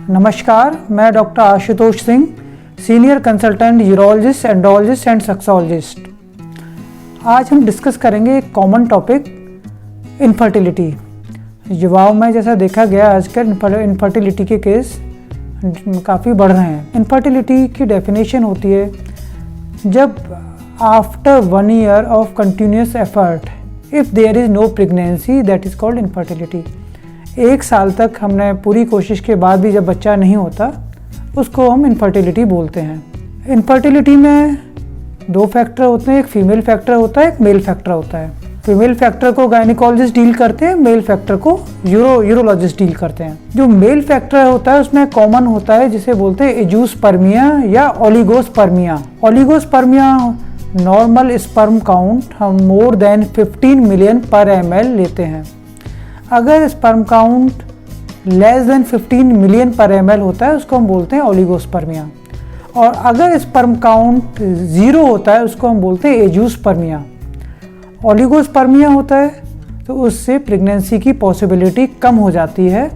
नमस्कार, मैं doctor Ashutosh Singh, senior consultant urologist, एंडोलॉजिस्ट and sexologist. आज हम डिस्कस करेंगे एक कॉमन टॉपिक, इनफर्टिलिटी। युवाओं में जैसा देखा गया आजकल इनफर्टिलिटी के केस काफ़ी बढ़ रहे हैं। इनफर्टिलिटी की डेफिनेशन होती है जब after 1 year of continuous effort if there is no pregnancy, that is called infertility. 1 साल तक हमने पूरी कोशिश के बाद भी जब बच्चा नहीं होता, उसको हम इनफर्टिलिटी बोलते हैं। इनफर्टिलिटी में 2 फैक्टर होते हैं, एक फीमेल फैक्टर होता है, एक मेल फैक्टर होता है। फीमेल फैक्टर को गायनिकोलॉजिस्ट डील करते हैं, मेल फैक्टर को यूरोलॉजिस्ट डील करते हैं। जो मेल फैक्टर होता है उसमें कॉमन होता है जिसे बोलते हैं एजूस्पर्मिया या oligospermia. Oligospermia normal sperm count हम मोर देन 15 मिलियन पर ml लेते हैं। अगर sperm count less than 15 million पर ml होता है उसको हम बोलते हैं ओलिगोस्पर्मिया, और अगर स्पर्म काउंट 0 होता है उसको हम बोलते हैं एजूस्पर्मिया। ओलिगोस्पर्मिया होता है तो उससे प्रेगनेंसी की पॉसिबिलिटी कम हो जाती है,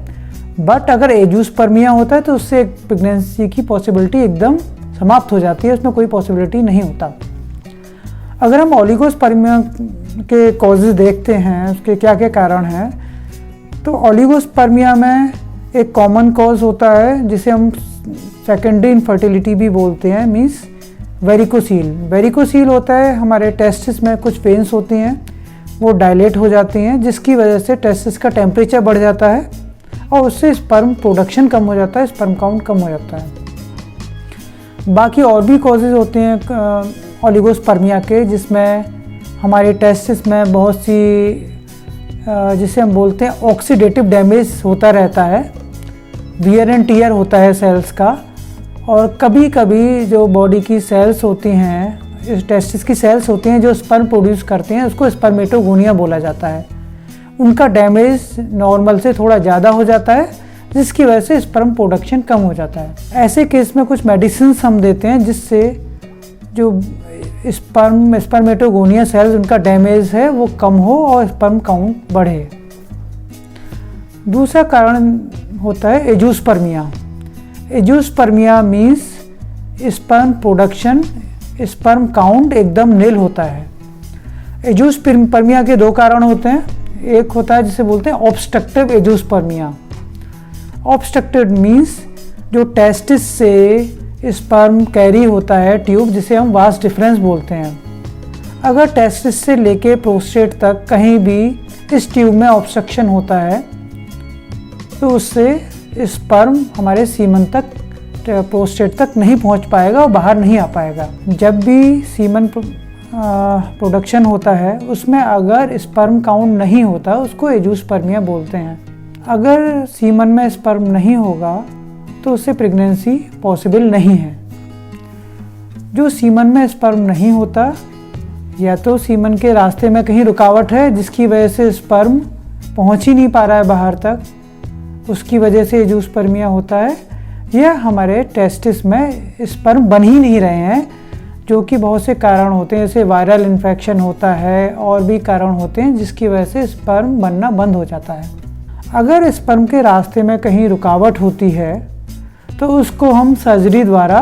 बट अगर एजूस्पर्मिया होता है तो उससे प्रेगनेंसी की पॉसिबिलिटी एकदम समाप्त हो जाती है, उसमें कोई पॉसिबिलिटी नहीं होता। अगर हम ओलिगोस्पर्मिया के कॉजेज़ देखते हैं, उसके क्या क्या कारण हैं, तो ओलिगोस्पर्मिया में एक कॉमन कॉज होता है जिसे हम सेकेंडरी इनफर्टिलिटी भी बोलते हैं, मीन्स वेरिकोसील। वेरिकोसील होता है हमारे टेस्टिस में कुछ वेन्स होती हैं, वो डायलेट हो जाती हैं, जिसकी वजह से टेस्टिस का टेम्परेचर बढ़ जाता है और उससे स्पर्म प्रोडक्शन कम हो जाता है, स्पर्म काउंट कम हो जाता है। बाकी और भी कॉजेज़ होते हैं ओलिगोस्पर्मिया के, जिसमें हमारे टेस्टिस में बहुत सी जिसे हम बोलते हैं ऑक्सीडेटिव डैमेज होता रहता है, वियर एंड टियर होता है सेल्स का, और कभी कभी जो बॉडी की सेल्स होती हैं, टेस्टिस की सेल्स होती हैं जो स्पर्म प्रोड्यूस करते हैं, उसको स्पर्मेटोगोनिया बोला जाता है। उनका डैमेज नॉर्मल से थोड़ा ज़्यादा हो जाता है, जिसकी वजह से स्पर्म प्रोडक्शन कम हो जाता है। ऐसे केस में कुछ मेडिसिन हम देते हैं जिससे जो स्पर्मेटोगोनिया सेल्स उनका डैमेज है वो कम हो और स्पर्म काउंट बढ़े। दूसरा कारण होता है azoospermia. Azoospermia means sperm production, sperm count एकदम नील होता है। एजूस्पर्मिया के 2 कारण होते हैं। एक होता है जिसे बोलते हैं ऑब्स्ट्रक्टिव एजूस्पर्मिया। ऑब्स्ट्रक्टिव मीन्स जो टेस्टिस से स्पर्म कैरी होता है ट्यूब, जिसे हम वास डिफरेंस बोलते हैं। अगर टेस्टिस से लेके प्रोस्टेट तक कहीं भी इस ट्यूब में ऑब्स्ट्रक्शन होता है तो उससे स्पर्म हमारे सीमन तक, प्रोस्टेट तक नहीं पहुंच पाएगा और बाहर नहीं आ पाएगा। जब भी सीमन प्रोडक्शन होता है उसमें अगर स्पर्म काउंट नहीं होता उसको एजूस्पर्मिया बोलते हैं। अगर सीमन में स्पर्म नहीं होगा तो उससे प्रेगनेंसी पॉसिबल नहीं है। जो सीमन में स्पर्म नहीं होता, या तो सीमन के रास्ते में कहीं रुकावट है जिसकी वजह से स्पर्म पहुंच ही नहीं पा रहा है बाहर तक, उसकी वजह से एजूस्पर्मिया होता है, या हमारे टेस्टिस में स्पर्म बन ही नहीं रहे हैं, जो कि बहुत से कारण होते हैं, जैसे वायरल इन्फेक्शन होता है और भी कारण होते हैं जिसकी वजह से स्पर्म बनना बंद हो जाता है। अगर स्पर्म के रास्ते में कहीं रुकावट होती है तो उसको हम सर्जरी द्वारा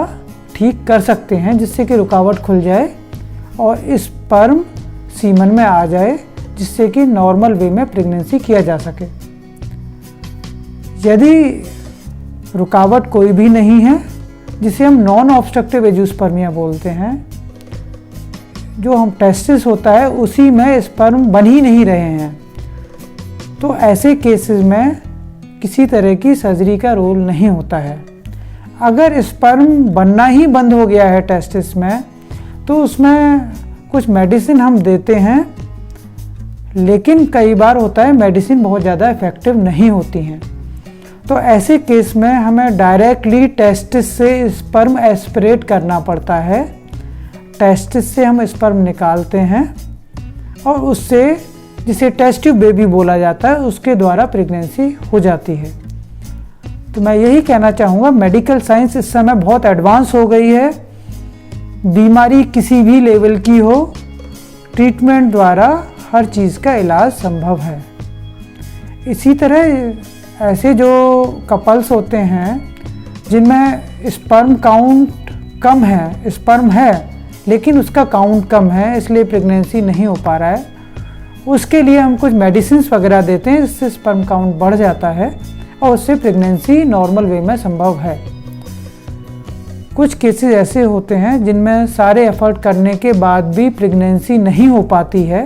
ठीक कर सकते हैं, जिससे कि रुकावट खुल जाए और स्पर्म सीमन में आ जाए, जिससे कि नॉर्मल वे में प्रेगनेंसी किया जा सके। यदि रुकावट कोई भी नहीं है, जिसे हम नॉन ऑब्स्ट्रक्टिव एजूस्पर्मिया बोलते हैं, जो हम टेस्टिस होता है उसी में स्पर्म बन ही नहीं रहे हैं, तो ऐसे केसेस में किसी तरह की सर्जरी का रोल नहीं होता है। अगर स्पर्म बनना ही बंद हो गया है टेस्टिस में, तो उसमें कुछ मेडिसिन हम देते हैं, लेकिन कई बार होता है मेडिसिन बहुत ज़्यादा इफ़ेक्टिव नहीं होती हैं। तो ऐसे केस में हमें डायरेक्टली टेस्टिस से स्पर्म एस्पिरेट करना पड़ता है। टेस्टिस से हम स्पर्म निकालते हैं और उससे, जिसे टेस्ट ट्यूब बेबी बोला जाता है, उसके द्वारा प्रेगनेंसी हो जाती है। तो मैं यही कहना चाहूँगा, मेडिकल साइंस इस समय बहुत एडवांस हो गई है। बीमारी किसी भी लेवल की हो, ट्रीटमेंट द्वारा हर चीज़ का इलाज संभव है। इसी तरह ऐसे जो कपल्स होते हैं जिनमें स्पर्म काउंट कम है, स्पर्म है लेकिन उसका काउंट कम है, इसलिए प्रेगनेंसी नहीं हो पा रहा है, उसके लिए हम कुछ मेडिसिन्स वगैरह देते हैं जिससे स्पर्म काउंट बढ़ जाता है और उससे प्रेगनेंसी नॉर्मल वे में संभव है। कुछ केसेस ऐसे होते हैं जिनमें सारे एफर्ट करने के बाद भी प्रेगनेंसी नहीं हो पाती है,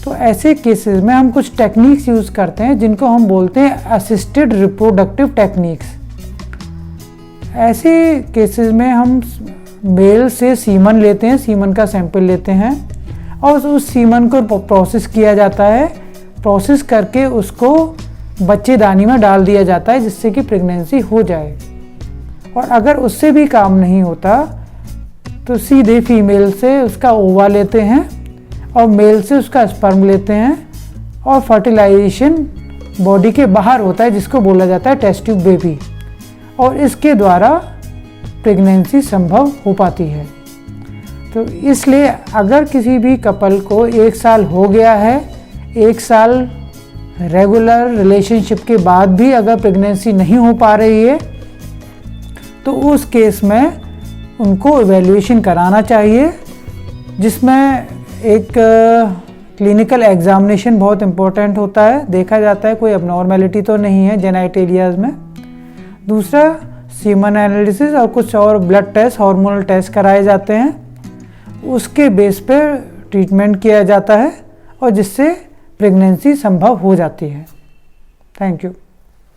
तो ऐसे केसेस में हम कुछ टेक्निक्स यूज़ करते हैं जिनको हम बोलते हैं असिस्टेड रिप्रोडक्टिव टेक्निक्स। ऐसे केसेस में हम मेल से सीमन लेते हैं, सीमन का सैंपल लेते हैं और उस सीमन को प्रोसेस किया जाता है, प्रोसेस करके उसको बच्चेदानी में डाल दिया जाता है जिससे कि प्रेगनेंसी हो जाए। और अगर उससे भी काम नहीं होता तो सीधे फीमेल से उसका ओवा लेते हैं और मेल से उसका स्पर्म लेते हैं और फर्टिलाइजेशन बॉडी के बाहर होता है जिसको बोला जाता है टेस्ट ट्यूब बेबी, और इसके द्वारा प्रेगनेंसी संभव हो पाती है। तो इसलिए अगर किसी भी कपल को 1 साल हो गया है, 1 साल रेगुलर रिलेशनशिप के बाद भी अगर प्रेगनेंसी नहीं हो पा रही है तो उस केस में उनको इवैल्यूएशन कराना चाहिए, जिसमें एक क्लिनिकल एग्जामिनेशन बहुत इम्पोर्टेंट होता है, देखा जाता है कोई अबनॉर्मेलिटी तो नहीं है जेनाइटेलियाज में। दूसरा सीमन एनालिसिस और कुछ और ब्लड टेस्ट, हार्मोनल टेस्ट कराए जाते हैं, उसके बेस पर ट्रीटमेंट किया जाता है और जिससे प्रेगनेंसी संभव हो जाती है। Thank you.